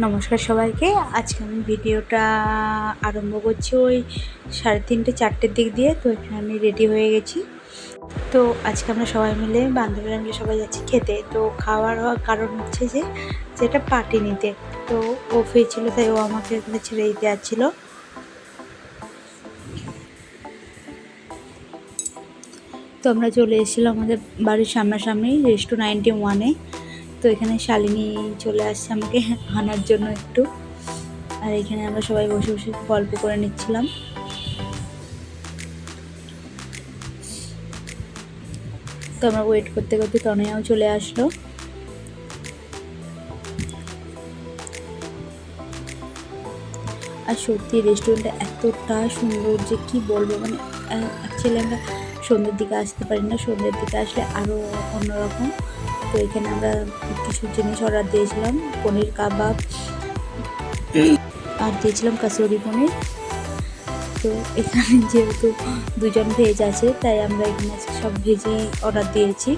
নমস্কার সবাইকে। আজকে আমি ভিডিওটা আরম্ভ করছি ওই 3:30 4টের দিক দিয়ে। তো এখানে আমি রেডি হয়ে গেছি। তো আজকে আমরা সবাই মিলে বান্ধবীরা মিলে সবাই যাচ্ছি খেতে। তো খাওয়ার কারণ হচ্ছে যে যেটা পার্টি নিতে। তো ও ফ্রি ছিল তাই ও আমাকে এখানে ছেড়ে দিতে যাচ্ছিলো। তো আমরা চলে এসেছিলাম আমাদের বাড়ির সামনাসামনি রেস্টু 91-এ। তো এখানে শালিনী চলে আসছে আমাকে আনার জন্য একটু। আর এখানে আমরা সবাই বসে বসে গল্প করে নিচ্ছিলাম। তো আমরা ওয়েট করতে করতে তনয়াও চলে আসলো। আর সত্যি রেস্টুরেন্টটা এতটা সুন্দর যে কি বলবো, মানে অ্যাকচুয়ালি আমরা সন্ধ্যের দিকে আসতে পারি না, সন্ধ্যের দিকে আসলে আরও অন্যরকম। তো এখানে আমরা কিছু জিনিস অর্ডার দিয়েছিলাম, পনির কাবাব আর দিয়েছিলাম কাসুরি পনির। তো এখানে যেহেতু দুজন ভেজ আছে তাই আমরা এখানে সব ভেজই অর্ডার দিয়েছি।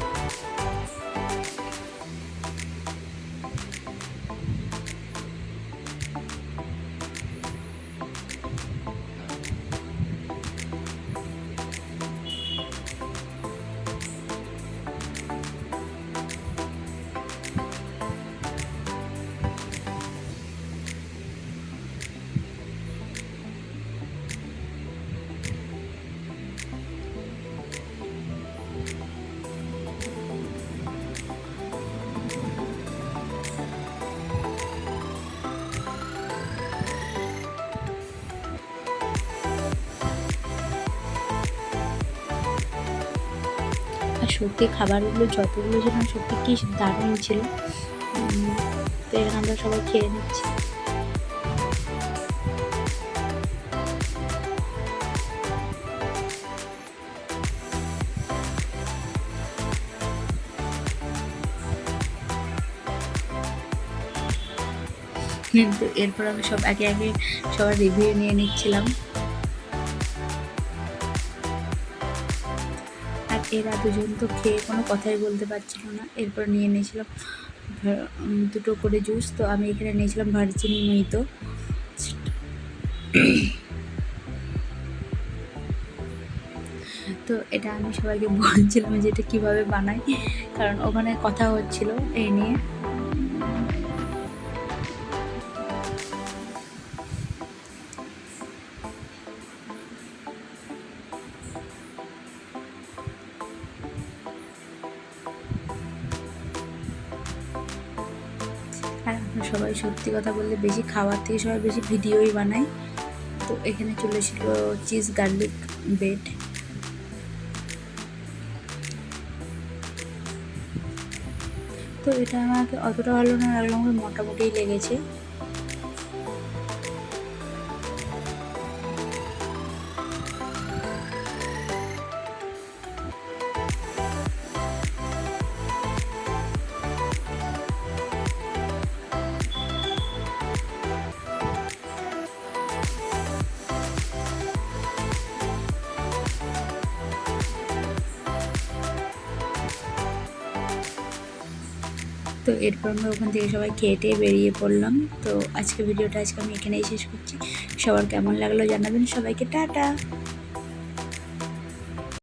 আর সত্যি খাবারগুলো যতগুলো ছিল সত্যি কি দারুণ ছিল। তো এখানে আমরা সবাই খেয়ে নিচ্ছি। কিন্তু এরপর আমি সব একে একে সবার রিভিউ নিয়ে নিচ্ছিলাম। আর এরা দুজন তো খেয়ে কোনো কথাই বলতে পারছিল না। এরপর নিয়ে নিয়েছিলাম দুটো করে জুস। তো আমি এখানে নিয়েছিলাম ভার্জিন মোহিতো। তো এটা আমি সবাইকে বলছিলাম যে এটা কীভাবে বানাই, কারণ ওখানে কথা হচ্ছিল এই নিয়ে। আর আমরা সবাই সত্যি কথা বলতে বেশি খাওয়ার থেকে সবাই বেশি ভিডিওই বানাই। তো এখানে চলে এসেছিলো চিজ গার্লিক ব্রেড। তো এটা আমাকে অতটা ভালো না লাগলো, আমার মোটামুটি লেগেছে। তো এরপর আমরা ওখান থেকে সবাই খেয়ে টেয়ে বেরিয়ে পড়লাম। তো ভিডিওটা আমি এখানেই শেষ করছি। সবার কেমন লাগলো জানাবেন। সবাইকে টাটা।